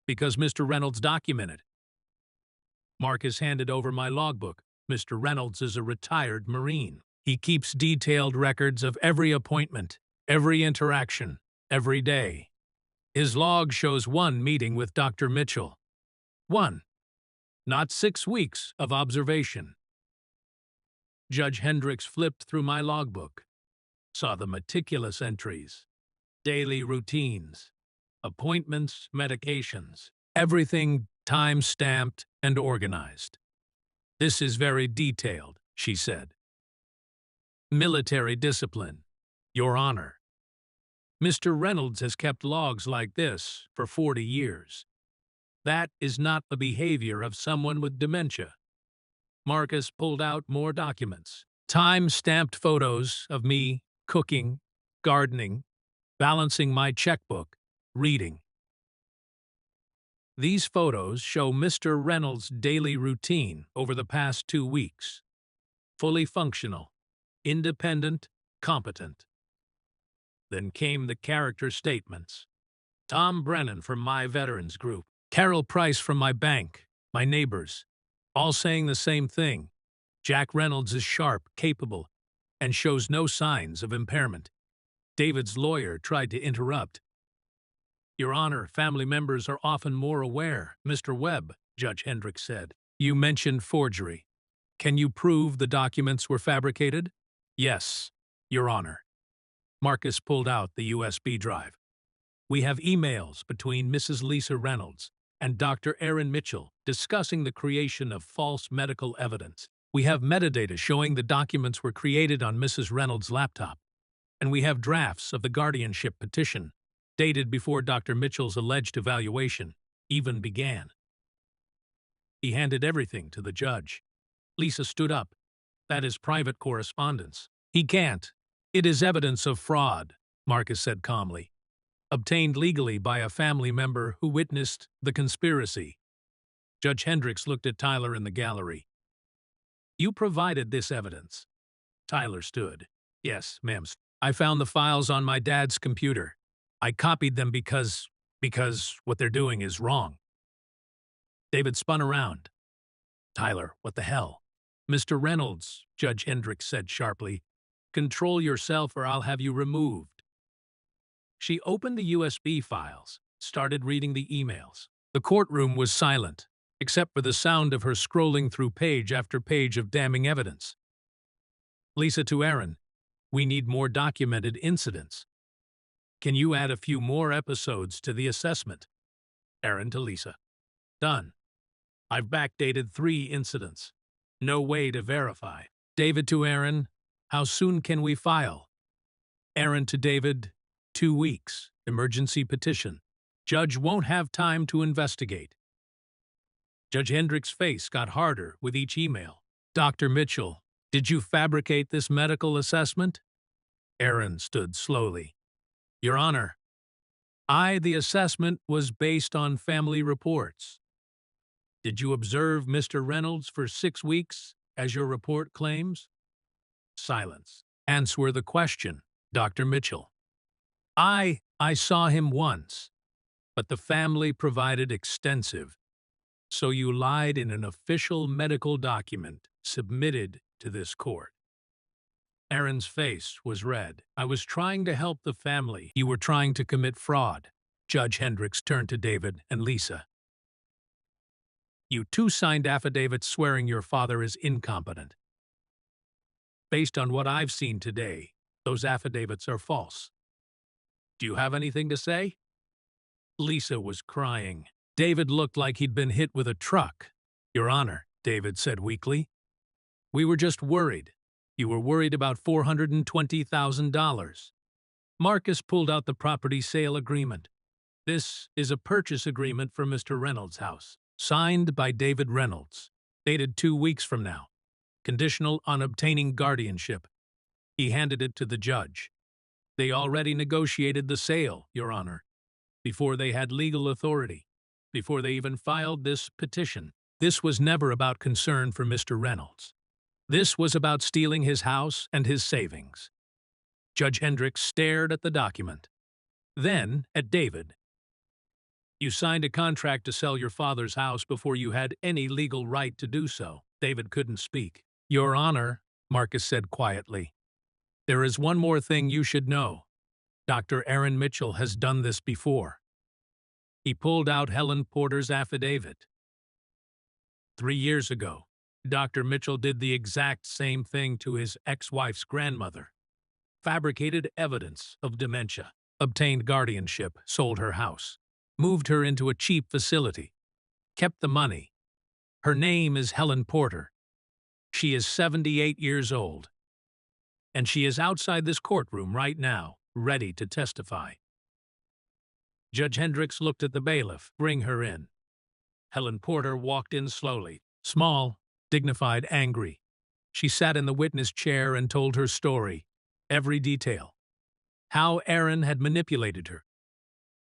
Because Mr. Reynolds documented. Marcus handed over my logbook. Mr. Reynolds is a retired Marine. He keeps detailed records of every appointment, every interaction, every day. His log shows one meeting with Dr. Mitchell. One, not 6 weeks of observation. Judge Hendricks flipped through my logbook, saw the meticulous entries, daily routines, appointments, medications, everything time-stamped and organized. This is very detailed, she said. Military discipline, Your Honor. Mr. Reynolds has kept logs like this for 40 years. That is not the behavior of someone with dementia. Marcus pulled out more documents. Time-stamped photos of me cooking, gardening, balancing my checkbook, reading. These photos show Mr. Reynolds' daily routine over the past 2 weeks. Fully functional, independent, competent. Then came the character statements. Tom Brennan from my veterans group, Carol Price from my bank, my neighbors, all saying the same thing. Jack Reynolds is sharp, capable, and shows no signs of impairment. David's lawyer tried to interrupt. Your Honor, family members are often more aware. Mr. Webb, Judge Hendricks said. You mentioned forgery. Can you prove the documents were fabricated? Yes, Your Honor. Marcus pulled out the USB drive. We have emails between Mrs. Lisa Reynolds and Dr. Aaron Mitchell discussing the creation of false medical evidence. We have metadata showing the documents were created on Mrs. Reynolds' laptop, and we have drafts of the guardianship petition, dated before Dr. Mitchell's alleged evaluation even began. He handed everything to the judge. Lisa stood up. That is private correspondence. He can't. It is evidence of fraud, Marcus said calmly, obtained legally by a family member who witnessed the conspiracy. Judge Hendricks looked at Tyler in the gallery. You provided this evidence. Tyler stood. Yes, ma'am. I found the files on my dad's computer. I copied them because what they're doing is wrong. David spun around. Tyler, what the hell? Mr. Reynolds, Judge Hendricks said sharply, control yourself or I'll have you removed. She opened the USB files, started reading the emails. The courtroom was silent, except for the sound of her scrolling through page after page of damning evidence. Lisa to Aaron, we need more documented incidents. Can you add a few more episodes to the assessment? Aaron to Lisa. Done. I've backdated 3 incidents. No way to verify. David to Aaron, how soon can we file? Aaron to David, 2 weeks. Emergency petition. Judge won't have time to investigate. Judge Hendricks' face got harder with each email. Dr. Mitchell, did you fabricate this medical assessment? Aaron stood slowly. Your Honor, the assessment was based on family reports. Did you observe Mr. Reynolds for 6 weeks, as your report claims? Silence. Answer the question, Dr. Mitchell. I saw him once, but the family provided extensive. So you lied in an official medical document submitted to this court. Aaron's face was red. I was trying to help the family. You were trying to commit fraud. Judge Hendricks turned to David and Lisa. You 2 signed affidavits swearing your father is incompetent. Based on what I've seen today, those affidavits are false. Do you have anything to say? Lisa was crying. David looked like he'd been hit with a truck. Your Honor, David said weakly. We were just worried. You were worried about $420,000. Marcus pulled out the property sale agreement. This is a purchase agreement for Mr. Reynolds' house, signed by David Reynolds, dated 2 weeks from now, conditional on obtaining guardianship. He handed it to the judge. They already negotiated the sale, Your Honor, before they had legal authority, before they even filed this petition. This was never about concern for Mr. Reynolds. This was about stealing his house and his savings. Judge Hendricks stared at the document, then at David. You signed a contract to sell your father's house before you had any legal right to do so. David couldn't speak. Your Honor, Marcus said quietly, there is one more thing you should know. Dr. Aaron Mitchell has done this before. He pulled out Helen Porter's affidavit. 3 years ago, Dr. Mitchell did the exact same thing to his ex-wife's grandmother. Fabricated evidence of dementia, obtained guardianship, sold her house, moved her into a cheap facility, kept the money. Her name is Helen Porter. She is 78 years old, and she is outside this courtroom right now, ready to testify. Judge Hendricks looked at the bailiff. Bring her in. Helen Porter walked in slowly, small, dignified, angry. She sat in the witness chair and told her story, every detail. How Aaron had manipulated her,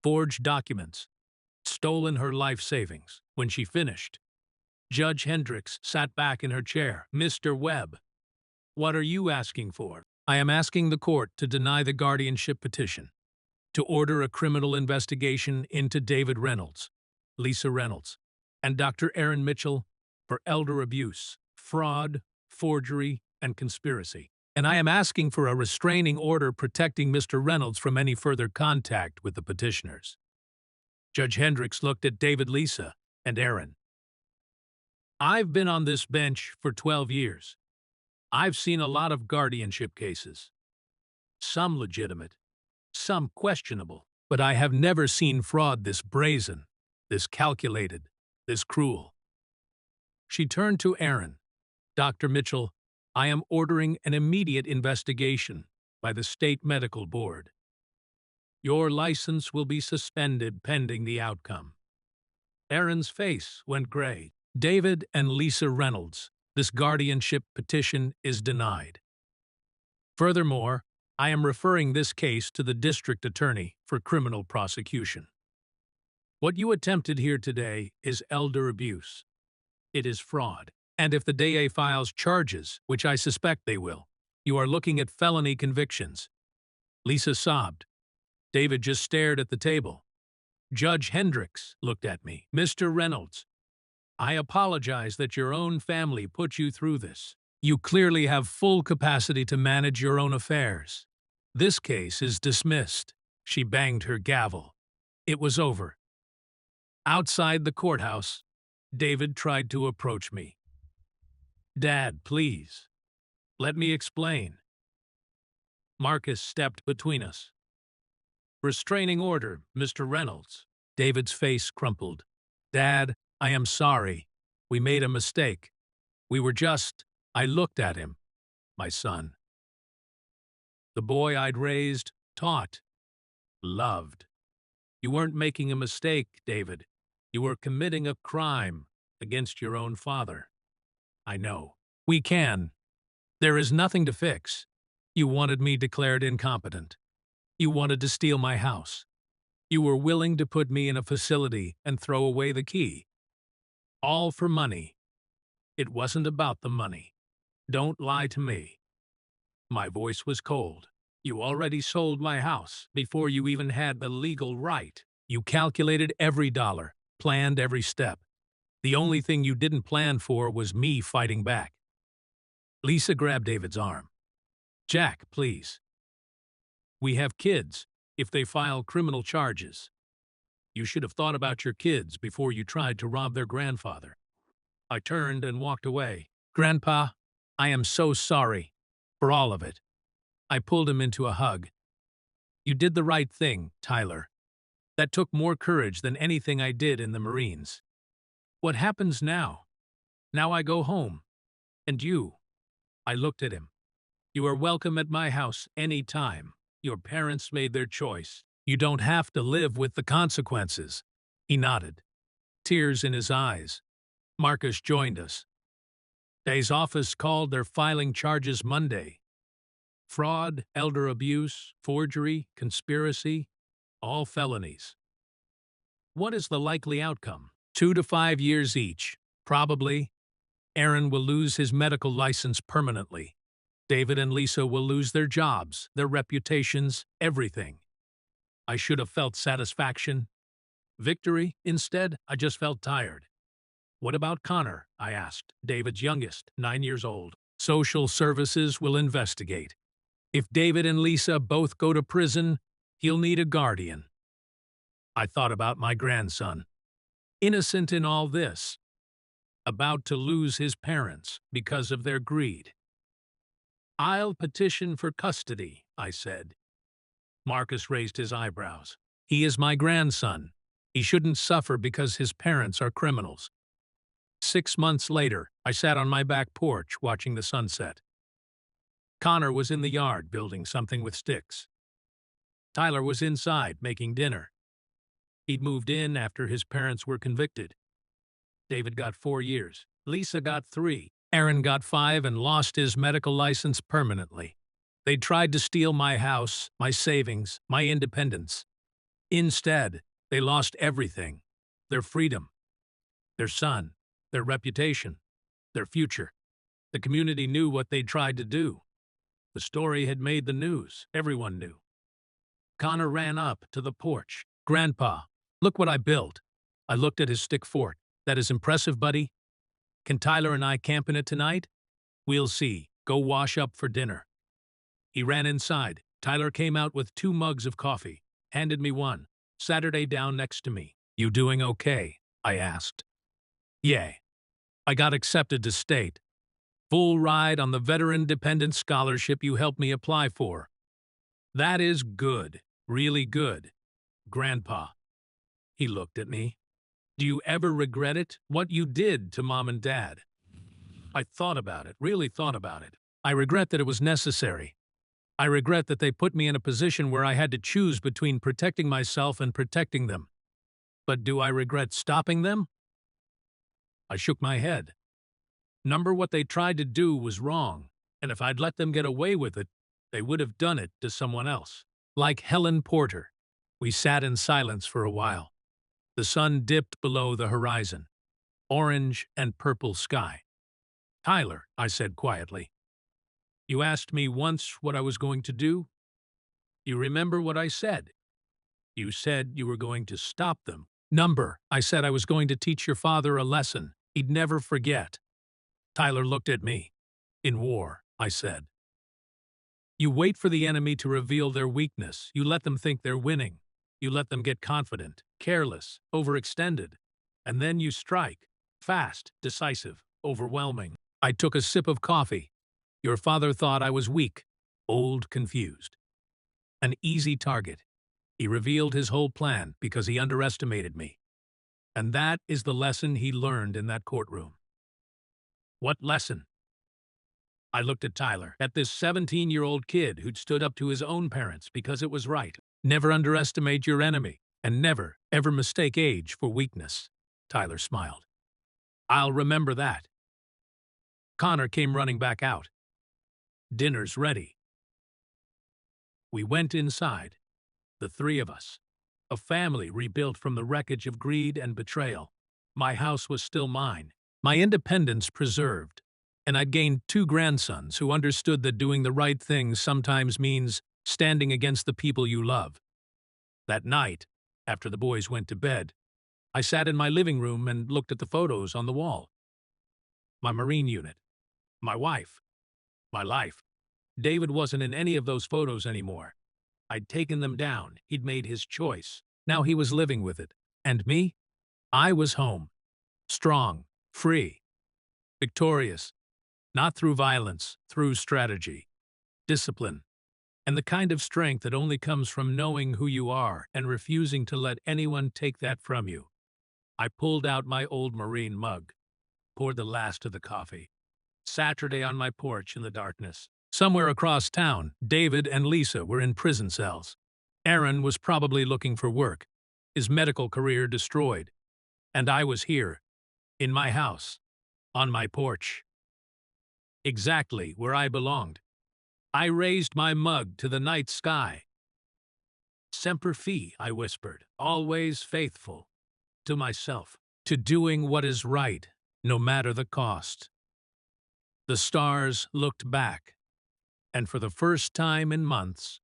forged documents, stolen her life savings. When she finished, Judge Hendricks sat back in her chair. Mr. Webb, what are you asking for? I am asking the court to deny the guardianship petition, to order a criminal investigation into David Reynolds, Lisa Reynolds, and Dr. Aaron Mitchell for elder abuse, fraud, forgery, and conspiracy. And I am asking for a restraining order protecting Mr. Reynolds from any further contact with the petitioners. Judge Hendricks looked at David, Lisa, and Aaron. I've been on this bench for 12 years. I've seen a lot of guardianship cases. Some legitimate, some questionable, but I have never seen fraud this brazen, this calculated, this cruel. She turned to Aaron. Dr. Mitchell, I am ordering an immediate investigation by the State Medical Board. Your license will be suspended pending the outcome. Aaron's face went gray. David and Lisa Reynolds, this guardianship petition is denied. Furthermore, I am referring this case to the district attorney for criminal prosecution. What you attempted here today is elder abuse. It is fraud. And if the DA files charges, which I suspect they will, you are looking at felony convictions. Lisa sobbed. David just stared at the table. Judge Hendricks looked at me. Mr. Reynolds, I apologize that your own family put you through this. You clearly have full capacity to manage your own affairs. This case is dismissed. She banged her gavel. It was over. Outside the courthouse, David tried to approach me. Dad, please. Let me explain. Marcus stepped between us. Restraining order, Mr. Reynolds. David's face crumpled. Dad, I am sorry. We made a mistake. I looked at him, my son. The boy I'd raised, taught, loved. You weren't making a mistake, David. You were committing a crime against your own father. I know. We can. There is nothing to fix. You wanted me declared incompetent. You wanted to steal my house. You were willing to put me in a facility and throw away the key. All for money. It wasn't about the money. Don't lie to me. My voice was cold. You already sold my house before you even had the legal right. You calculated every dollar, planned every step. The only thing you didn't plan for was me fighting back. Lisa grabbed David's arm. Jack, please. We have kids. If they file criminal charges, you should have thought about your kids before you tried to rob their grandfather. I turned and walked away. Grandpa, I am so sorry for all of it. I pulled him into a hug. You did the right thing, Tyler. That took more courage than anything I did in the Marines. What happens now? Now I go home. And you? I looked at him. You are welcome at my house any time. Your parents made their choice. You don't have to live with the consequences. He nodded, tears in his eyes. Marcus joined us. Day's office called their filing charges Monday. Fraud, elder abuse, forgery, conspiracy, all felonies. What is the likely outcome? 2 to 5 years each, probably. Aaron will lose his medical license permanently. David and Lisa will lose their jobs, their reputations, everything. I should have felt satisfaction. Victory, instead, I just felt tired. What about Connor? I asked, David's youngest, 9 years old. Social services will investigate. If David and Lisa both go to prison, he'll need a guardian. I thought about my grandson. Innocent in all this. About to lose his parents because of their greed. I'll petition for custody, I said. Marcus raised his eyebrows. He is my grandson. He shouldn't suffer because his parents are criminals. 6 months later, I sat on my back porch watching the sunset. Connor was in the yard building something with sticks. Tyler was inside making dinner. He'd moved in after his parents were convicted. David got 4 years. Lisa got 3. Aaron got 5 and lost his medical license permanently. They tried to steal my house, my savings, my independence. Instead, they lost everything. Their freedom, their son, their reputation, their future. The community knew what they'd tried to do. The story had made the news. Everyone knew. Connor ran up to the porch. Grandpa, look what I built. I looked at his stick fort. That is impressive, buddy. Can Tyler and I camp in it tonight? We'll see. Go wash up for dinner. He ran inside. Tyler came out with 2 mugs of coffee, handed me one, Saturday down next to me. You doing okay? I asked. Yeah. I got accepted to state. Full ride on the Veteran Dependent Scholarship you helped me apply for. That is good. Really good. Grandpa. He looked at me. Do you ever regret it? What you did to Mom and Dad? I thought about it, really thought about it. I regret that it was necessary. I regret that they put me in a position where I had to choose between protecting myself and protecting them. But do I regret stopping them? I shook my head. Number what they tried to do was wrong, and if I'd let them get away with it, they would have done it to someone else. Like Helen Porter. We sat in silence for a while. The sun dipped below the horizon. Orange and purple sky. Tyler, I said quietly. You asked me once what I was going to do? You remember what I said? You said you were going to stop them. Number, I said I was going to teach your father a lesson he'd never forget. Tyler looked at me. In war, I said. You wait for the enemy to reveal their weakness. You let them think they're winning. You let them get confident, careless, overextended. And then you strike. Fast, decisive, overwhelming. I took a sip of coffee. Your father thought I was weak, old, confused. An easy target. He revealed his whole plan because he underestimated me. And that is the lesson he learned in that courtroom. What lesson? I looked at Tyler, at this 17-year-old kid who'd stood up to his own parents because it was right. Never underestimate your enemy, and never, ever mistake age for weakness. Tyler smiled. I'll remember that. Connor came running back out. Dinner's ready. We went inside, the 3 of us. A family rebuilt from the wreckage of greed and betrayal. My house was still mine, my independence preserved, and I'd gained 2 grandsons who understood that doing the right thing sometimes means standing against the people you love. That night, after the boys went to bed, I sat in my living room and looked at the photos on the wall. My Marine unit, my wife, my life. David wasn't in any of those photos anymore. I'd taken them down. He'd made his choice. Now he was living with it. And me? I was home. Strong, free, victorious. Not through violence, through strategy, discipline, and the kind of strength that only comes from knowing who you are and refusing to let anyone take that from you. I pulled out my old Marine mug, poured the last of the coffee. Saturday on my porch in the darkness. Somewhere across town, David and Lisa were in prison cells. Aaron was probably looking for work, his medical career destroyed. And I was here, in my house, on my porch. Exactly where I belonged. I raised my mug to the night sky. Semper Fi, I whispered, always faithful. To myself. To doing what is right, no matter the cost. The stars looked back, and for the first time in months,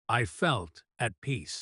I felt at peace.